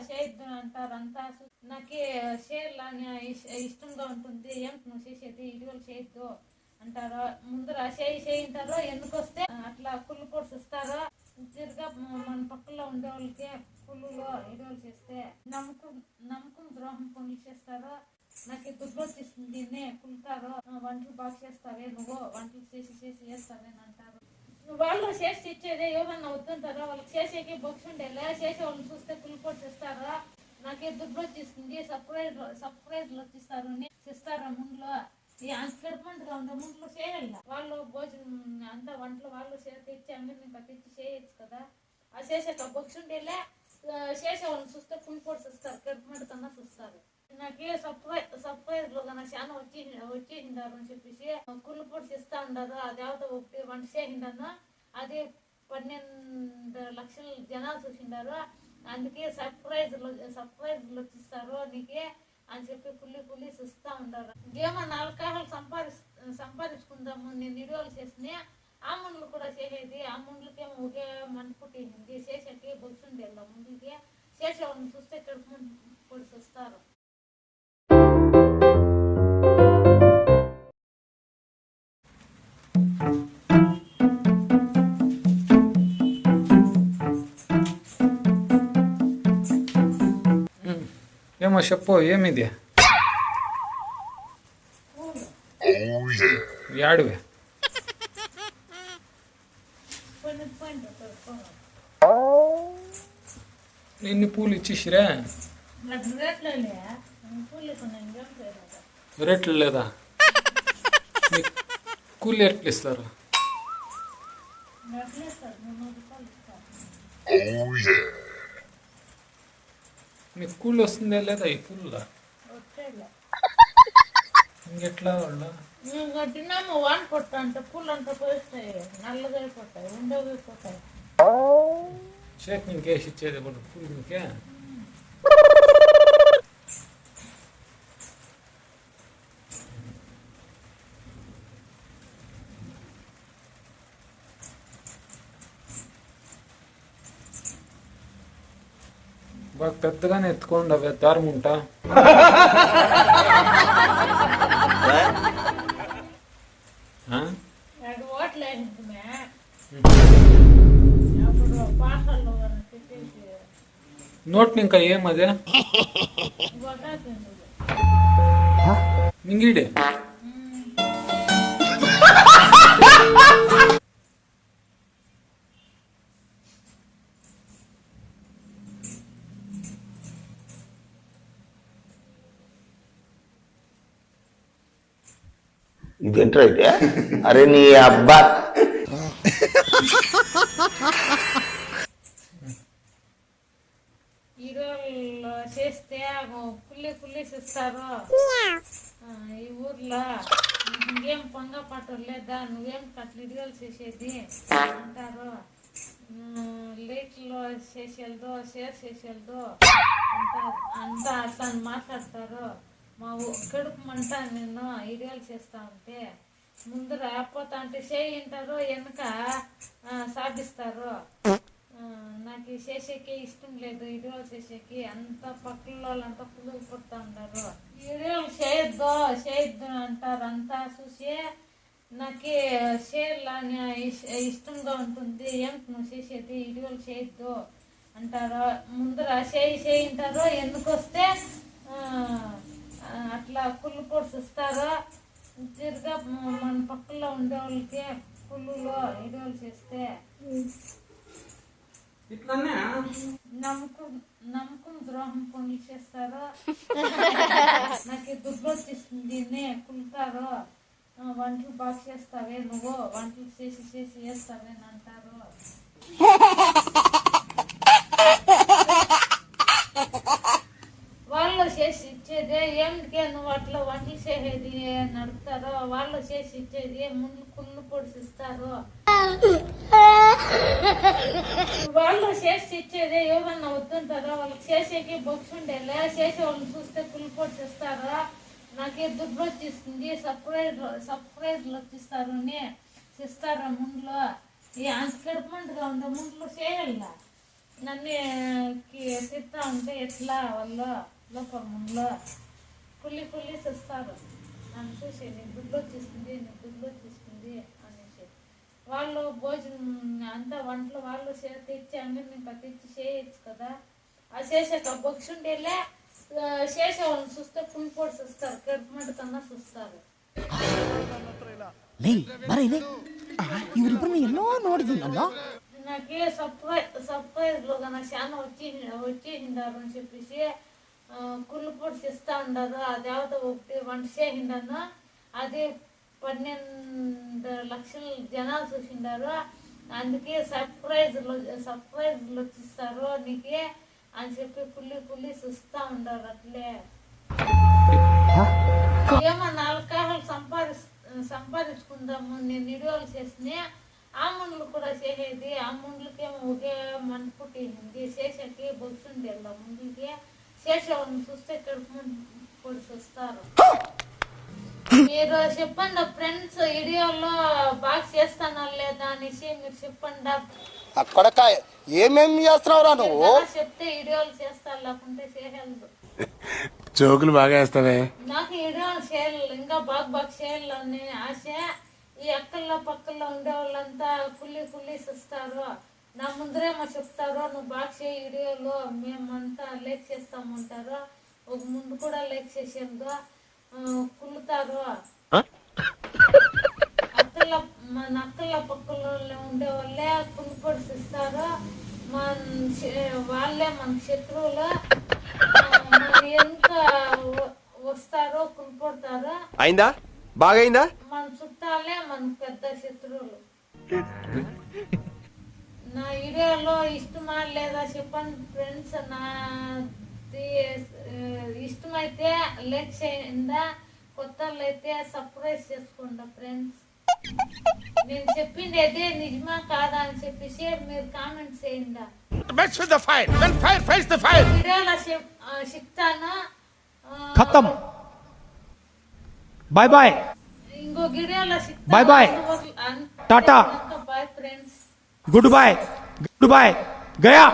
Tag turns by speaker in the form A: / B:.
A: చేయొద్దు అంటారు అంతా. నాకు షేర్లు అని ఇష్టంగా ఉంటుంది, ఏం నువ్వు చేసేది వీడియోలు చేయొద్దు అంటారు. ముందర చేయింటారో ఎందుకు వస్తే అట్లా కుళ్ళు పొడిచిస్తారో. తిరిగా మన పక్కలో ఉండే వాళ్ళకి కుళ్ళులో వీడియోలు చేస్తే నమ్మకం ద్రోహం పనులు చేస్తారో. నాకు దుడ్డు వచ్చేస్తుంది, దీన్నే కుళ్తారో. వంటలు బాగా చేస్తావే నువ్వు, వంటలు చేసి చేస్తావేని అంటారు. వాళ్ళు చేసి ఇచ్చేదే ఏమన్నా వద్దంటారో. వాళ్ళకి చేసేకి బొక్స్ ఉండేలే, చేసే వాళ్ళని చూస్తే కుళ్ళిపోటు చేస్తారో. నాకే దుడ్డు వచ్చేస్తుంది, సర్ప్రైజ్లు వచ్చిస్తారు చేస్తారా ముందులో. ఈ అంతమందిగా ఉండే ముందులో చేయాలి. వాళ్ళు భోజనం అంతా వంటలు వాళ్ళు తెచ్చి అందరినీ తెచ్చి చేయొచ్చు కదా. ఆ చేసాక బొక్స్ ఉండేలే, చేసే వాళ్ళని చూస్తే కుళ్ళిపోటు చేస్తారు, కడుపుమంట కన్నా చూస్తారు. నాకే సర్ప్రైజ్లు కన్నా చాలా వచ్చేసిండారు అని చెప్పేసి కుళ్ళు పొడి ఇస్తా ఉండారు. ఆ దేవత ఒకటి వంట చేసిండాను, అది 12 లక్షల జనాలు చూసిండారు. అందుకే సర్ప్రైజ్లు వచ్చిస్తారు నీకే అని చెప్పి కుళ్ళి చూస్తూ ఉంటారు. ఏమన్నా ఆల్కహాల్ సంపాదించుకుందాము నేను వీడియోలు చేసిన ఆ ముండ్లు కూడా చేసేది. ఆ ముండ్లకేమో ఒకే మంట పుట్టింది, చేసేకి బొచ్చుండే ముందులకి చేసేవాళ్ళని చూస్తే కడుపు పొడి చూస్తారు.
B: ఏమో చెప్పు, ఏమిది యాడివే? ఎన్ని పూలు ఇచ్చేసిరా? రేట్లు లేదా? కూలి ఎట్లు ఇస్తారు? నీకు కూలి వస్తుందా లేదా ఈ పూల్లో? ఇంకెట్లా వాళ్ళ
A: తిన్నాము వాన్ కొట్టా అంటే పూలు అంతా పోయిస్తాయి, నల్లగా అయిపోతాయి, ఉండగా అయిపోతాయి.
B: చేతి ఇంకేసి ఇచ్చేది కూడా పూలు ఇంకే. బాగా పెద్దగానే ఎత్తుకోండి, అవి దారం ఉంటా. నోట్ని ఇంకా ఏమదే మింగిడే
C: ఇదేంట్రా అయితే? అరే నీ అబ్బా
A: హీరోలు చేస్తే కుళ్ళి ఇస్తారు ఈ ఊర్లో. ఇంకేం పొంగ పట్టు లేదా, నువ్వేం అట్లా హీరోలు చేసేది అంటారు. లైట్లో చేసేదో షేర్ చేసేదో అంతా అట్లా మాట్లాడతారు. మా కడుపు మంట నేను వీడియోలు చేస్తా ఉంటే ముందర పోతా అంటే చేయింటారు, వెనక సాగిస్తారు. నాకు చేసేకి ఇష్టం లేదు వీడియోలు చేసేకి. అంత పక్కల వాళ్ళంతా పులుగు పుడతా ఉంటారు. వీడియోలు చేయొద్దు అంటారు అంతా. చూసి నాకు షేర్లు అని ఇష్టంగా ఉంటుంది, ఏం నువ్వు చేసేది వీడియోలు చేయొద్దు అంటారు. ముందర చేయింటారో ఎందుకు వస్తే అట్లా కుళ్ళు పొడిచిస్తారో. తిరిగా మన పక్కలో ఉండే వాళ్ళకి కుళ్ళులో వీడియోలు చేస్తే నమ్మకం ద్రోహం పనులు చేస్తారో. నాకు దుడ్డు వచ్చేస్తుంది, దీన్నే కుళ్తారో. వంటలు బాగా చేస్తావే నువ్వు, వంటలు చేసి చేస్తావేని అంటారు. వాళ్ళు చేసి ఇచ్చేదే ఏమిటికే నువ్వు అట్లా వంటలు చేసేది నడుపుతారో. వాళ్ళు చేసి ఇచ్చేది ముందు కుళ్ళు పొడిచిస్తారు. వాళ్ళు చేసి ఇచ్చేదే ఏమన్నా వద్దంటారో. వాళ్ళకి చేసేకి బొక్స్ ఉండేలే, చేసే వాళ్ళని చూస్తే కుళ్ళు పొడిచిస్తారో. నాకే దుడ్డు వచ్చేస్తుంది, సర్ప్రైజ్లు వచ్చిస్తారు చేస్తారా ముందులో. ఈ అంత కడుపుమంటగా ఉండే ముందులో చేయాల. నన్ను తిడతా ఉంటే ఎట్లా వాళ్ళు లోపల ముందులో కుళ్ళి చూస్తారు. నన్ను చూసి నీకు గుడ్లు వచ్చేస్తుంది అనేసి వాళ్ళు భోజనం అంతా వంటలు వాళ్ళు తెచ్చి అందరిని ఇంకా తెచ్చి చేయొచ్చు కదా. ఆ చేసాక బొక్షుండేలే చేసే వాళ్ళని చూస్తే పులిపోటు చూస్తారు, కడుపుమంట కన్నా చూస్తారు. నాకే సర్ప్రైజ్ లో కన్నా చాలా వచ్చేసిండారు అని చెప్పేసి కుళ్ళు పొడి ఇస్తా ఉండారు. ఆ దేవత ఒకటి వంట చేసిండాను, అది 12 లక్షల జనాలు చూసిండారు. అందుకే సర్ప్రైజ్లు వచ్చిస్తారు నీకే అని చెప్పి కుళ్ళి చూస్తా ఉండారు. అట్లే ఏమో 4 కాయలు సంపాదించుకుందాము నేను వీడియోలు చేసిన ఆ ముండ్లు కూడా చేసేది. ఆ ముండ్లకేమో ఒకే మన పుట్టింది చేసేకి బొచ్చుండే ముందులకి చేసేవాళ్ళని చూస్తే కడుపు పొడి చూస్తారు. మీరు చెప్పండి ఫ్రెండ్స్, వీడియోలో బాగా చేస్తానా లేదా అనేసి మీరు చెప్పండి.
D: అక్కడక ఏమేమి చేస్తున్నావురా నువ్వు?
A: చెప్తే వీడియోలు చేస్తారు, లేకుంటే చేయలేదు.
D: జోకులు బాగా వేస్తావే.
A: నాకు వీడియోలు చేయాలి, ఇంకా బాగా చేయాలని ఆశ. ఈ అక్కల్లో పక్కల్లో ఉండే వాళ్ళంతా కుళ్ళి చూస్తారు. నా ముందరేమో చెప్తారు నువ్వు బాగా చేయి వీడియోలో, మేమంతా లైక్ చేస్తామంటారు. ఒక ముందు కూడా లైక్ చేసేందు కుళ్ళుతారు. మన అక్కల పక్కల్లో ఉండే వాళ్ళే కుళ్ళు పొడిస్తారు. వాళ్ళే మన శత్రువులు. మన ఎంత వస్తారో కుళ్ళు పొడతారు.
E: అయిందా? బాగైందా?
A: మన చుట్టాలే మన పెద్ద శత్రువులు. నా వీడియోలో ఇష్టమా లేదా చెప్పండి ఫ్రెండ్స్. నా ఇష్టమైతే లైక్ చేయండి, కొత్త అయితే సబ్స్క్రైబ్ చేసుకోండి ఫ్రెండ్స్. నేను చెప్పింది అదే నిజమా కాదా అని చెప్పేసి మీరు కామెంట్ చేయండి. వీడియోలో చెప్తాను.
F: Bye bye.
A: ఇంకో వీడియోలో
F: bye bye, tata,
A: bye friends,
F: good bye Gaya.